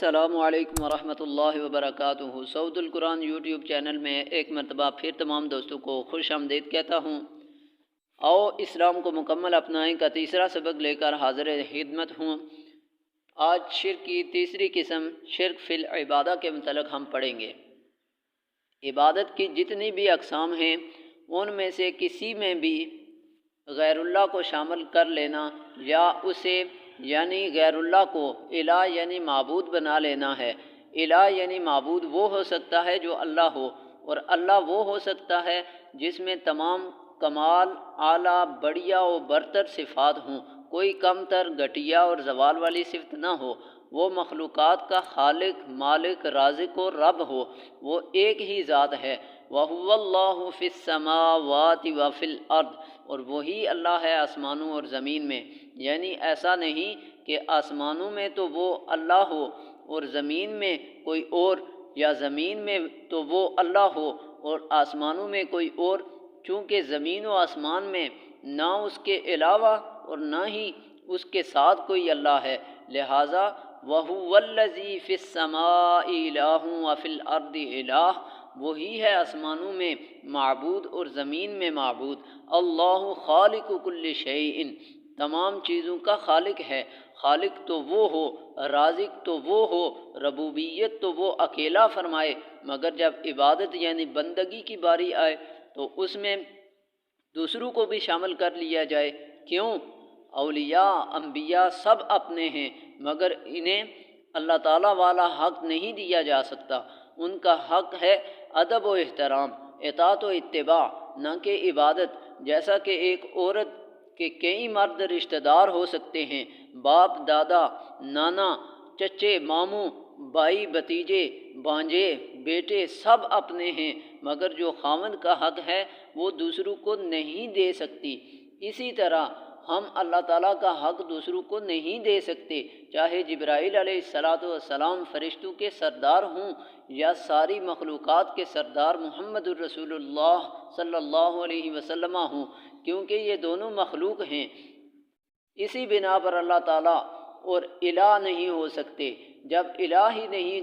السلام علیکم ورحمۃ اللہ وبرکاتہ۔ سعود القرآن یوٹیوب چینل میں ایک مرتبہ پھر تمام دوستوں کو خوش آمدید کہتا ہوں۔ آؤ اسلام کو مکمل اپنائیں کا تیسرا سبق لے کر حاضر خدمت ہوں۔ آج شرک کی تیسری قسم شرک فی العبادہ کے متعلق ہم پڑھیں گے۔ عبادت کی جتنی بھی اقسام ہیں ان میں سے کسی میں بھی غیر اللہ کو شامل کر لینا یا اسے یعنی غیر اللہ کو الہ یعنی معبود بنا لینا ہے۔ الہ یعنی معبود وہ ہو سکتا ہے جو اللہ ہو، اور اللہ وہ ہو سکتا ہے جس میں تمام کمال، اعلیٰ، بڑھیا و برتر صفات ہوں، کوئی کم تر، گھٹیا اور زوال والی صفت نہ ہو۔ وہ مخلوقات کا خالق، مالک، رازق و رب ہو، وہ ایک ہی ذات ہے۔ وَهُوَ اللَّهُ فِي السَّمَاوَاتِ وَفِي الْأَرْضِ، اور وہی اللہ ہے آسمانوں اور زمین میں۔ یعنی ایسا نہیں کہ آسمانوں میں تو وہ اللہ ہو اور زمین میں کوئی اور، یا زمین میں تو وہ اللہ ہو اور آسمانوں میں کوئی اور، چونکہ زمین و آسمان میں نہ اس کے علاوہ اور نہ ہی اس کے ساتھ کوئی اللہ ہے، لہٰذا وَهُوَ الَّذِي فِي السَّمَاءِ إِلَٰهٌ وَفِي الْأَرْضِ إِلَٰهٌ، وہی ہے آسمانوں میں معبود اور زمین میں معبود۔ اللہ خالق کل شیء، تمام چیزوں کا خالق ہے۔ خالق تو وہ ہو، رازق تو وہ ہو، ربوبیت تو وہ اکیلا فرمائے، مگر جب عبادت یعنی بندگی کی باری آئے تو اس میں دوسروں کو بھی شامل کر لیا جائے۔ کیوں؟ اولیاء، انبیاء سب اپنے ہیں، مگر انہیں اللہ تعالیٰ والا حق نہیں دیا جا سکتا۔ ان کا حق ہے ادب و احترام، اطاعت و اتباع، نہ کہ عبادت۔ جیسا کہ ایک عورت کے کئی مرد رشتہ دار ہو سکتے ہیں، باپ، دادا، نانا، چچے، ماموں، بھائی، بھتیجے، بھانجے، بیٹے سب اپنے ہیں، مگر جو خاوند کا حق ہے وہ دوسروں کو نہیں دے سکتی۔ اسی طرح ہم اللہ تعالیٰ کا حق دوسروں کو نہیں دے سکتے، چاہے جبرائیل علیہ السلام فرشتوں کے سردار ہوں یا ساری مخلوقات کے سردار محمد الرسول اللہ صلی اللہ علیہ وسلم ہوں، کیونکہ یہ دونوں مخلوق ہیں۔ اسی بنا پر اللہ تعالیٰ اور الہ نہیں ہو سکتے۔ جب الہ ہی نہیں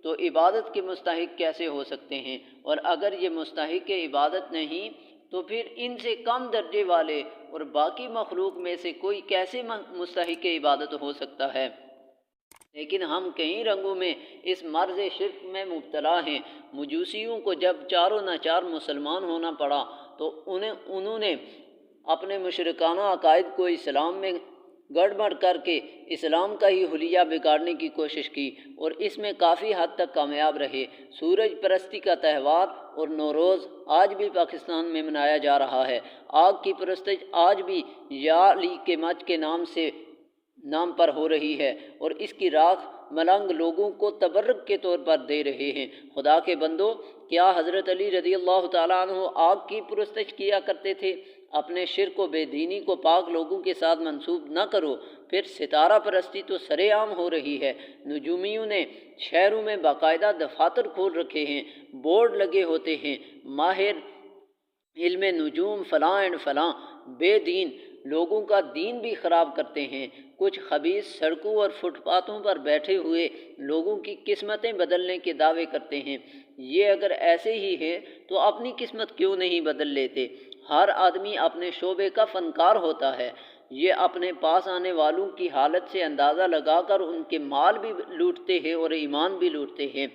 تو عبادت کے مستحق کیسے ہو سکتے ہیں؟ اور اگر یہ مستحق عبادت نہیں تو پھر ان سے کم درجے والے اور باقی مخلوق میں سے کوئی کیسے مستحق عبادت ہو سکتا ہے؟ لیکن ہم کئی رنگوں میں اس مرض شرک میں مبتلا ہیں۔ مجوسیوں کو جب چاروں ناچار مسلمان ہونا پڑا تو انہوں نے اپنے مشرکانہ عقائد کو اسلام میں گڑبڑ کر کے اسلام کا ہی حلیہ بگاڑنے کی کوشش کی، اور اس میں کافی حد تک کامیاب رہے۔ سورج پرستی کا تہوار اور نوروز آج بھی پاکستان میں منایا جا رہا ہے۔ آگ کی پرستش آج بھی یا علی کے مچ کے نام پر ہو رہی ہے، اور اس کی راکھ ملنگ لوگوں کو تبرک کے طور پر دے رہے ہیں۔ خدا کے بندو، کیا حضرت علی رضی اللہ تعالیٰ عنہ آگ کی پرستش کیا کرتے تھے؟ اپنے شرک و بے دینی کو پاک لوگوں کے ساتھ منسوب نہ کرو۔ پھر ستارہ پرستی تو سرے عام ہو رہی ہے۔ نجومیوں نے شہروں میں باقاعدہ دفاتر کھول رکھے ہیں، بورڈ لگے ہوتے ہیں، ماہر علم نجوم فلاں اینڈ فلاں، بے دین لوگوں کا دین بھی خراب کرتے ہیں۔ کچھ خبیث سڑکوں اور فٹ پاتھوں پر بیٹھے ہوئے لوگوں کی قسمتیں بدلنے کے دعوے کرتے ہیں۔ یہ اگر ایسے ہی ہے تو اپنی قسمت کیوں نہیں بدل لیتے؟ ہر آدمی اپنے شعبے کا فنکار ہوتا ہے۔ یہ اپنے پاس آنے والوں کی حالت سے اندازہ لگا کر ان کے مال بھی لوٹتے ہیں اور ایمان بھی لوٹتے ہیں۔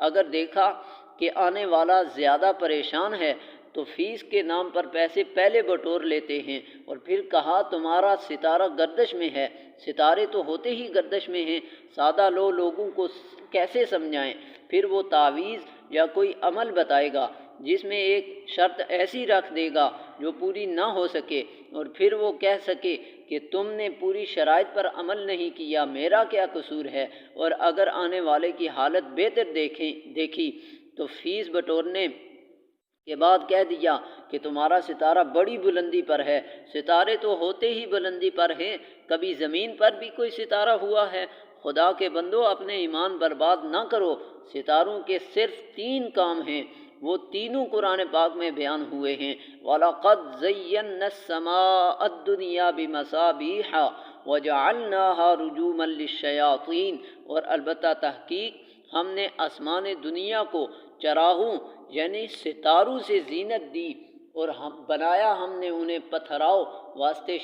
اگر دیکھا کہ آنے والا زیادہ پریشان ہے تو فیس کے نام پر پیسے پہلے بٹور لیتے ہیں، اور پھر کہا تمہارا ستارہ گردش میں ہے۔ ستارے تو ہوتے ہی گردش میں ہیں، سادہ لوگوں کو کیسے سمجھائیں؟ پھر وہ تعویذ یا کوئی عمل بتائے گا جس میں ایک شرط ایسی رکھ دے گا جو پوری نہ ہو سکے، اور پھر وہ کہہ سکے کہ تم نے پوری شرائط پر عمل نہیں کیا، میرا کیا قصور ہے؟ اور اگر آنے والے کی حالت بہتر دیکھی تو فیس بٹورنے کے بعد کہہ دیا کہ تمہارا ستارہ بڑی بلندی پر ہے۔ ستارے تو ہوتے ہی بلندی پر ہیں، کبھی زمین پر بھی کوئی ستارہ ہوا ہے؟ خدا کے بندو، اپنے ایمان برباد نہ کرو۔ ستاروں کے صرف 3 کام ہیں، وہ تینوں قرآن پاک میں بیان ہوئے ہیں۔ وَلَقَدْ زَيَّنَّا السَّمَاءَ الدُّنْيَا بِمَصَابِيحَ، وجعلناها رجوما للشیاطین، اور البتہ تحقیق ہم نے آسمان دنیا کو چراغوں یعنی ستاروں سے زینت دی، اور بنایا ہم نے انہیں پتھراؤ واسطے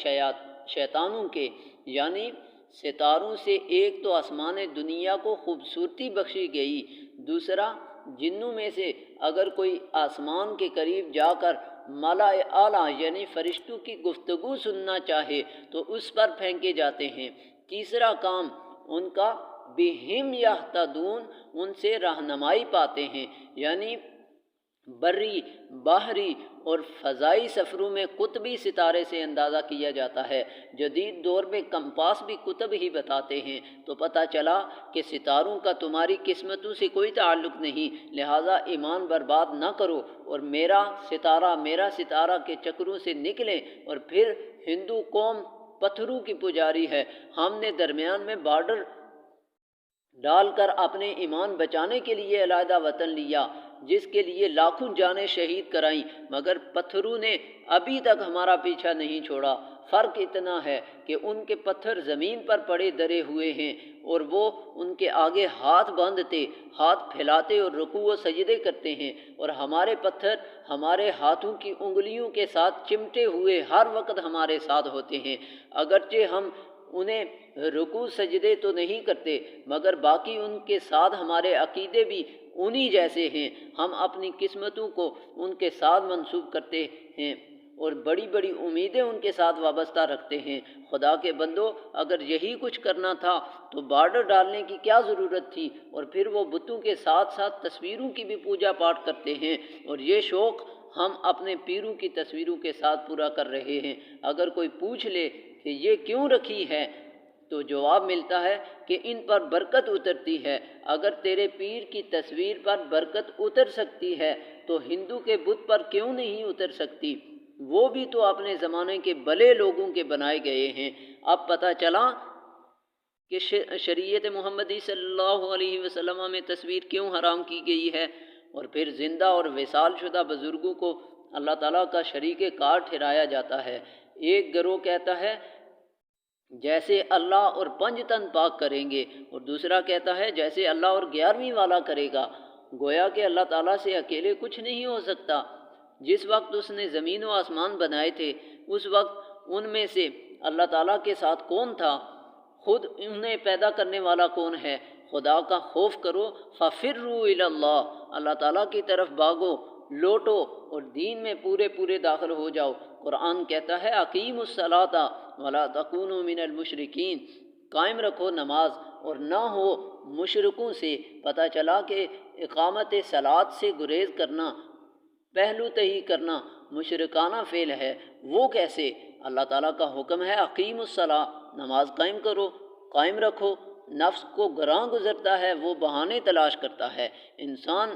شیطانوں کے، یعنی ستاروں سے ایک تو آسمان دنیا کو خوبصورتی بخشی گئی، دوسرا جنوں میں سے اگر کوئی آسمان کے قریب جا کر ملائے اعلیٰ یعنی فرشتوں کی گفتگو سننا چاہے تو اس پر پھینکے جاتے ہیں، تیسرا کام ان کا بہم یہتدون، ان سے رہنمائی پاتے ہیں، یعنی بری، بحری اور فضائی سفروں میں قطبی ستارے سے اندازہ کیا جاتا ہے۔ جدید دور میں کمپاس بھی قطب ہی بتاتے ہیں، تو پتہ چلا کہ ستاروں کا تمہاری قسمتوں سے کوئی تعلق نہیں، لہٰذا ایمان برباد نہ کرو اور میرا ستارہ کے چکروں سے نکلیں۔ اور پھر ہندو قوم پتھروں کی پجاری ہے، ہم نے درمیان میں بارڈر ڈال کر اپنے ایمان بچانے کے لیے علیحدہ وطن لیا، جس کے لیے لاکھوں جانیں شہید کرائیں، مگر پتھروں نے ابھی تک ہمارا پیچھا نہیں چھوڑا۔ فرق اتنا ہے کہ ان کے پتھر زمین پر پڑے درے ہوئے ہیں اور وہ ان کے آگے ہاتھ باندھتے، ہاتھ پھیلاتے اور رکوع و سجدے کرتے ہیں، اور ہمارے پتھر ہمارے ہاتھوں کی انگلیوں کے ساتھ چمٹے ہوئے ہر وقت ہمارے ساتھ ہوتے ہیں، اگرچہ ہم انہیں رکوع سجدے تو نہیں کرتے، مگر باقی ان کے ساتھ ہمارے عقیدے بھی انہی جیسے ہیں، ہم اپنی قسمتوں کو ان کے ساتھ منسوب کرتے ہیں اور بڑی بڑی امیدیں ان کے ساتھ وابستہ رکھتے ہیں۔ خدا کے بندو، اگر یہی کچھ کرنا تھا تو بارڈر ڈالنے کی کیا ضرورت تھی؟ اور پھر وہ بتوں کے ساتھ ساتھ تصویروں کی بھی پوجا پاٹ کرتے ہیں، اور یہ شوق ہم اپنے پیروں کی تصویروں کے ساتھ پورا کر رہے ہیں۔ اگر کوئی پوچھ لے کہ یہ کیوں رکھی ہے تو جواب ملتا ہے کہ ان پر برکت اترتی ہے۔ اگر تیرے پیر کی تصویر پر برکت اتر سکتی ہے تو ہندو کے بت پر کیوں نہیں اتر سکتی؟ وہ بھی تو اپنے زمانے کے بھلے لوگوں کے بنائے گئے ہیں۔ اب پتہ چلا کہ شریعت محمدی صلی اللہ علیہ وسلم میں تصویر کیوں حرام کی گئی ہے، اور پھر زندہ اور وصال شدہ بزرگوں کو اللہ تعالیٰ کا شریک کار ٹھہرایا جاتا ہے۔ ایک گروہ کہتا ہے جیسے اللہ اور 5 تن پاک کریں گے، اور دوسرا کہتا ہے جیسے اللہ اور 11ویں والا کرے گا۔ گویا کہ اللہ تعالیٰ سے اکیلے کچھ نہیں ہو سکتا۔ جس وقت اس نے زمین و آسمان بنائے تھے اس وقت ان میں سے اللہ تعالیٰ کے ساتھ کون تھا؟ خود انہیں پیدا کرنے والا کون ہے؟ خدا کا خوف کرو، فَفِرُّوا إِلَى اللَّهِ، اللہ تعالیٰ کی طرف بھاگو، لوٹو اور دین میں پورے داخل ہو جاؤ۔ قرآن کہتا ہے اقیموا الصلاۃ ولا تکونوا من المشرکین، قائم رکھو نماز اور نہ ہو مشرکوں سے۔ پتہ چلا کہ اقامت صلاۃ سے گریز کرنا، پہلو تہی کرنا مشرکانہ فعل ہے۔ وہ کیسے؟ اللہ تعالیٰ کا حکم ہے اقیموا الصلاۃ، نماز قائم کرو، قائم رکھو۔ نفس کو گراں گزرتا ہے، وہ بہانے تلاش کرتا ہے۔ انسان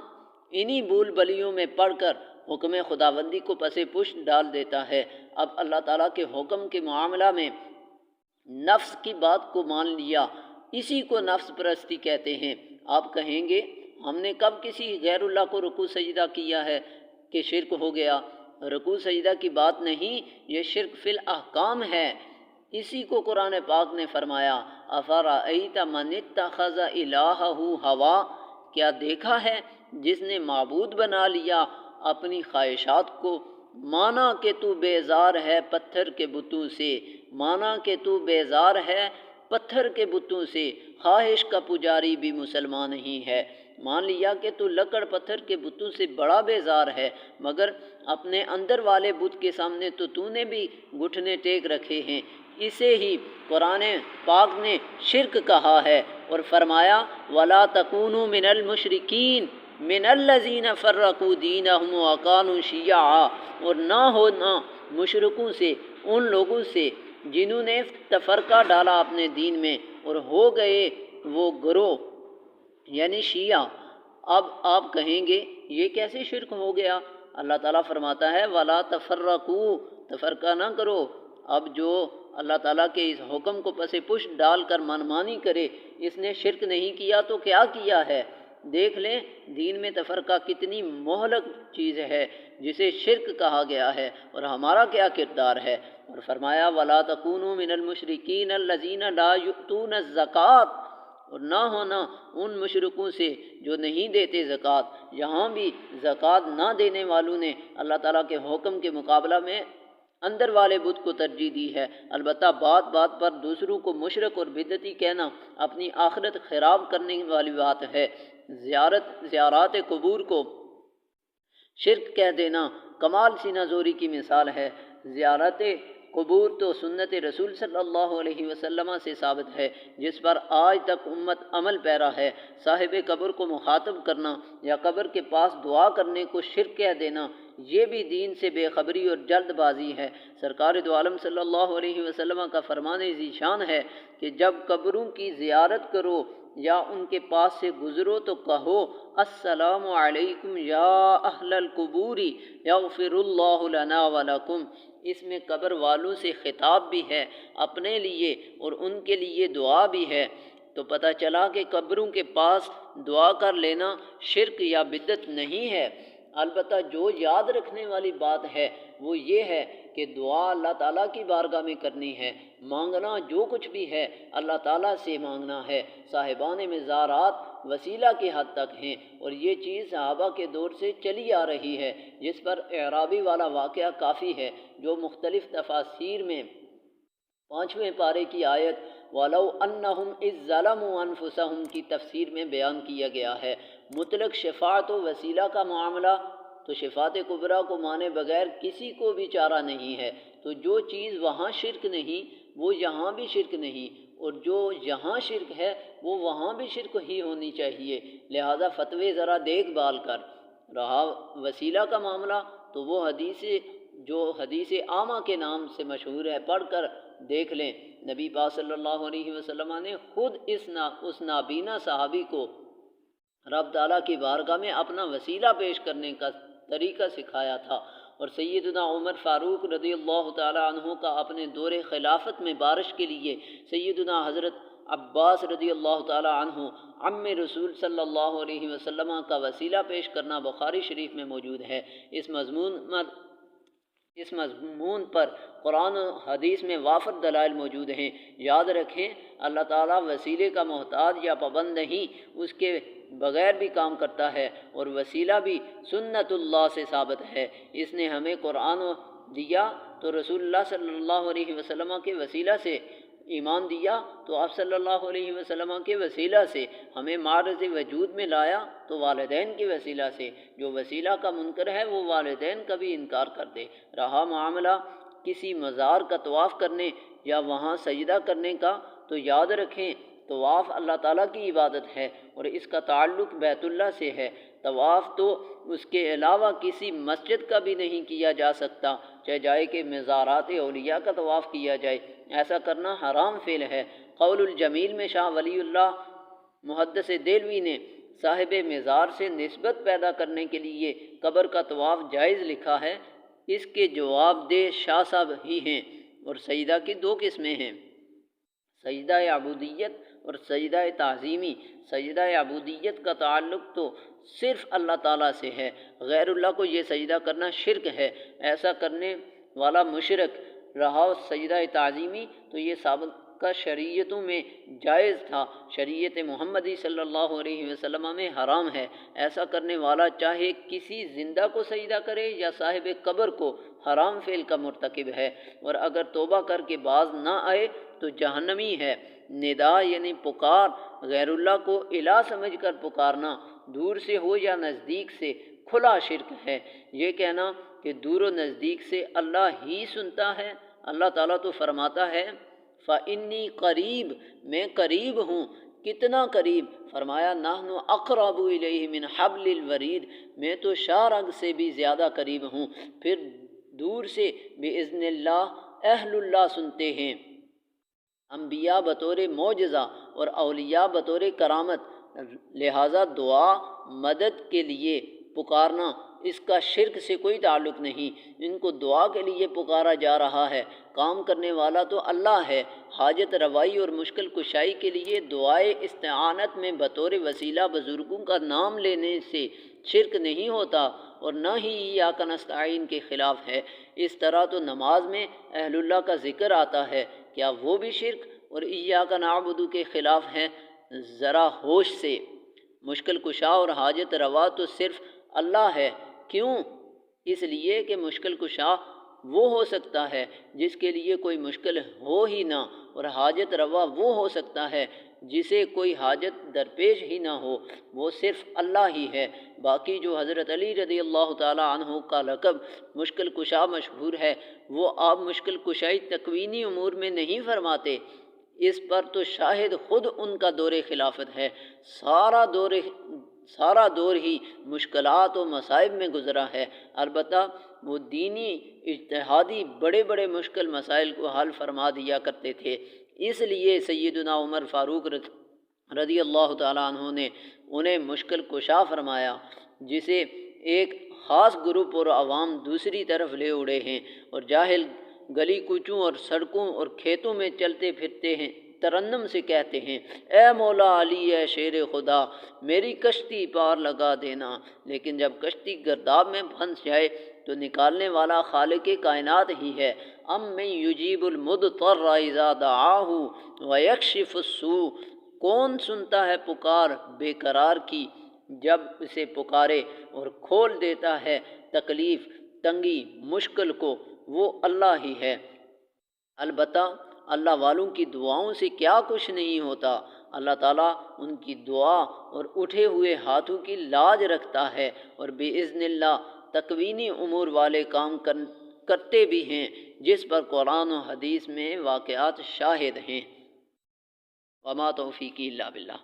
انہی بھول بلیوں میں پڑھ کر حکم خداوندی کو پس پشت ڈال دیتا ہے۔ اب اللہ تعالیٰ کے حکم کے معاملہ میں نفس کی بات کو مان لیا، اسی کو نفس پرستی کہتے ہیں۔ آپ کہیں گے ہم نے کب کسی غیر اللہ کو رکوع سجدہ کیا ہے کہ شرک ہو گیا؟ رکوع سجدہ کی بات نہیں، یہ شرک فی الاحکام ہے۔ اسی کو قرآن پاک نے فرمایا افرأیت من اتخذ الہہ ہوا، کیا دیکھا ہے جس نے معبود بنا لیا اپنی خواہشات کو؟ مانا کہ تو بیزار ہے پتھر کے بتوں سے، مانا کہ تو بیزار ہے پتھر کے بتوں سے، خواہش کا پجاری بھی مسلمان ہی ہے۔ مان لیا کہ تو لکڑ پتھر کے بتوں سے بڑا بیزار ہے، مگر اپنے اندر والے بت کے سامنے تو نے بھی گھٹنے ٹیک رکھے ہیں۔ اسے ہی قرآن پاک نے شرک کہا ہے اور فرمایا وَلَا تَكُونُوا مِنَ الْمُشْرِكِينَ مِنَ الَّذِينَ فَرَّقُوا دِينَهُمْ وَكَانُوا شِيَعًا، اور نہ ہونا مشرکوں سے، ان لوگوں سے جنہوں نے تفرقہ ڈالا اپنے دین میں اور ہو گئے وہ گروہ یعنی شیعہ۔ اب آپ کہیں گے یہ کیسے شرک ہو گیا؟ اللہ تعالیٰ فرماتا ہے وَلَا تَفَرَّقُوا، تفرقہ نہ کرو۔ اب جو اللہ تعالیٰ کے اس حکم کو پس پشت ڈال کر منمانی کرے، اس نے شرک نہیں کیا تو کیا کیا ہے؟ دیکھ لیں دین میں تفرقہ کتنی مہلک چیز ہے جسے شرک کہا گیا ہے، اور ہمارا کیا کردار ہے۔ اور فرمایا وَلَا تَكُونُوا مِنَ الْمُشْرِكِينَ الَّذِينَ لَا يُؤْتُونَ الزَّكَاةَ، اور نہ ہونا ان مشرکوں سے جو نہیں دیتے زکوٰۃ۔ یہاں بھی زکوٰۃ نہ دینے والوں نے اللہ تعالیٰ کے حکم کے مقابلہ میں اندر والے بت کو ترجیح دی ہے۔ البتہ بات بات پر دوسروں کو مشرک اور بدعتی کہنا اپنی آخرت خراب کرنے والی بات ہے۔ زیارات قبور کو شرک کہہ دینا کمال سینہ زوری کی مثال ہے۔ زیارت قبور تو سنت رسول صلی اللہ علیہ وسلم سے ثابت ہے، جس پر آج تک امت عمل پیرا ہے۔ صاحب قبر کو مخاطب کرنا یا قبر کے پاس دعا کرنے کو شرک کہہ دینا، یہ بھی دین سے بے خبری اور جلد بازی ہے۔ سرکار دو عالم صلی اللہ علیہ وسلم کا فرمان ذی شان ہے کہ جب قبروں کی زیارت کرو یا ان کے پاس سے گزرو تو کہو السلام علیکم یا اہل القبور یغفر اللہ لنا ولکم۔ اس میں قبر والوں سے خطاب بھی ہے، اپنے لیے اور ان کے لیے دعا بھی ہے۔ تو پتہ چلا کہ قبروں کے پاس دعا کر لینا شرک یا بدعت نہیں ہے۔ البتہ جو یاد رکھنے والی بات ہے وہ یہ ہے کہ دعا اللہ تعالیٰ کی بارگاہ میں کرنی ہے۔ مانگنا جو کچھ بھی ہے اللہ تعالیٰ سے مانگنا ہے۔ صاحبان مزارات وسیلہ کے حد تک ہیں، اور یہ چیز صحابہ کے دور سے چلی آ رہی ہے، جس پر اعرابی والا واقعہ کافی ہے، جو مختلف تفاسیر میں 5ویں پارے کی آیت وَلَوْ أَنَّهُمْ إِذ ظَّلَمُوا أَنفُسَهُمْ کی تفسیر میں بیان کیا گیا ہے۔ مطلق شفاعت و وسیلہ کا معاملہ تو شفاعت کبریٰ کو مانے بغیر کسی کو بھی چارہ نہیں ہے، تو جو چیز وہاں شرک نہیں وہ یہاں بھی شرک نہیں، اور جو یہاں شرک ہے وہ وہاں بھی شرک ہی ہونی چاہیے۔ لہذا فتوے ذرا دیکھ بھال کر۔ رہا وسیلہ کا معاملہ تو وہ حدیث عامہ کے نام سے مشہور ہے، پڑھ کر دیکھ لیں۔ نبی پاک صلی اللہ علیہ وسلم نے خود اس نابینا صحابی کو رب تعالیٰ کی بارگاہ میں اپنا وسیلہ پیش کرنے کا طریقہ سکھایا تھا، اور سیدنا عمر فاروق رضی اللہ تعالیٰ عنہ کا اپنے دور خلافت میں بارش کے لیے سیدنا حضرت عباس رضی اللہ تعالیٰ عنہ عم رسول صلی اللہ علیہ وسلم کا وسیلہ پیش کرنا بخاری شریف میں موجود ہے۔ اس مضمون پر قرآن و حدیث میں وافر دلائل موجود ہیں۔ یاد رکھیں اللہ تعالیٰ وسیلے کا محتاج یا پابند نہیں، اس کے بغیر بھی کام کرتا ہے، اور وسیلہ بھی سنت اللہ سے ثابت ہے۔ اس نے ہمیں قرآن دیا تو رسول اللہ صلی اللہ علیہ وسلم کے وسیلہ سے، ایمان دیا تو آپ صلی اللہ علیہ وسلم کے وسیلہ سے، ہمیں معرض وجود میں لایا تو والدین کے وسیلہ سے۔ جو وسیلہ کا منکر ہے وہ والدین کا بھی انکار کر دے۔ رہا معاملہ کسی مزار کا طواف کرنے یا وہاں سجدہ کرنے کا، تو یاد رکھیں طواف اللہ تعالیٰ کی عبادت ہے اور اس کا تعلق بیت اللہ سے ہے۔ طواف تو اس کے علاوہ کسی مسجد کا بھی نہیں کیا جا سکتا، چاہے جائے کہ مزارات اولیاء کا طواف کیا جائے، ایسا کرنا حرام فعل ہے۔ قول الجمیل میں شاہ ولی اللہ محدث دہلوی نے صاحب مزار سے نسبت پیدا کرنے کے لیے قبر کا طواف جائز لکھا ہے۔ اس کے جواب دہ شاہ صاحب ہی ہیں، اور سجدہ کی 2 قسمیں ہیں، سجدہ عبودیت اور سجدہ تعظیمی۔ سجدہ عبودیت کا تعلق تو صرف اللہ تعالیٰ سے ہے، غیر اللہ کو یہ سجدہ کرنا شرک ہے، ایسا کرنے والا مشرک۔ رہا سجدہ تعظیمی تو یہ سابقہ شریعتوں میں جائز تھا، شریعت محمدی صلی اللہ علیہ وسلم میں حرام ہے۔ ایسا کرنے والا چاہے کسی زندہ کو سجدہ کرے یا صاحب قبر کو، حرام فعل کا مرتکب ہے، اور اگر توبہ کر کے باز نہ آئے تو جہنمی ہے۔ ندا یعنی پکار، غیر اللہ کو الہ سمجھ کر پکارنا، دور سے ہو یا نزدیک سے، کھلا شرک ہے۔ یہ کہنا کہ دور و نزدیک سے اللہ ہی سنتا ہے، اللہ تعالیٰ تو فرماتا ہے فَإِنِّي قریب، میں قریب ہوں۔ کتنا قریب؟ فرمایا نحن اقرب الیہ من حبل الورید، میں تو شاہ رگ سے بھی زیادہ قریب ہوں۔ پھر دور سے بِإِذْنِ اللہ اہل اللہ سنتے ہیں۔ انبیاء بطور معجزہ اور اولیاء بطور کرامت، لہٰذا دعا مدد کے لیے پکارنا اس کا شرک سے کوئی تعلق نہیں، ان کو دعا کے لیے پکارا جا رہا ہے، کام کرنے والا تو اللہ ہے۔ حاجت روائی اور مشکل کشائی کے لیے دعائے استعانت میں بطور وسیلہ بزرگوں کا نام لینے سے شرک نہیں ہوتا اور نہ ہی ایاک نستعین کے خلاف ہے۔ اس طرح تو نماز میں اہل اللہ کا ذکر آتا ہے، کیا وہ بھی شرک اور ایاک نعبد کے خلاف ہے؟ ذرا ہوش سے، مشکل کشا اور حاجت روا تو صرف اللہ ہے۔ کیوں؟ اس لیے کہ مشکل کشا وہ ہو سکتا ہے جس کے لیے کوئی مشکل ہو ہی نہ، اور حاجت روا وہ ہو سکتا ہے جسے کوئی حاجت درپیش ہی نہ ہو، وہ صرف اللہ ہی ہے۔ باقی جو حضرت علی رضی اللہ تعالیٰ عنہ کا لقب مشکل کشا مشہور ہے، وہ آپ مشکل کشائی تکوینی امور میں نہیں فرماتے، اس پر تو شاہد خود ان کا دور خلافت ہے۔ سارا دور ہی مشکلات و مصائب میں گزرا ہے، البتہ وہ دینی اجتہادی بڑے بڑے مشکل مسائل کو حل فرما دیا کرتے تھے۔ اس لیے سیدنا عمر فاروق رضی اللہ تعالیٰ عنہ نے انہیں مشکل کشا فرمایا، جسے ایک خاص گروپ اور عوام دوسری طرف لے اڑے ہیں، اور جاہل گلی کوچوں اور سڑکوں اور کھیتوں میں چلتے پھرتے ہیں، ترنم سے کہتے ہیں، اے مولا علی اے شیر خدا میری کشتی پار لگا دینا، لیکن جب کشتی گرداب میں پھنس جائے تو نکالنے والا خالق کائنات ہی ہے۔ من یجیب المضطر اذا دعاہ ویکشف السوء، کون سنتا ہے پکار بے قرار کی جب اسے پکارے اور کھول دیتا ہے تکلیف تنگی مشکل کو، وہ اللہ ہی ہے۔ البتہ اللہ والوں کی دعاؤں سے کیا کچھ نہیں ہوتا، اللہ تعالیٰ ان کی دعا اور اٹھے ہوئے ہاتھوں کی لاج رکھتا ہے، اور بإذن اللہ تکوینی امور والے کام کرتے بھی ہیں، جس پر قرآن و حدیث میں واقعات شاہد ہیں۔ وما توفیقی الا باللہ۔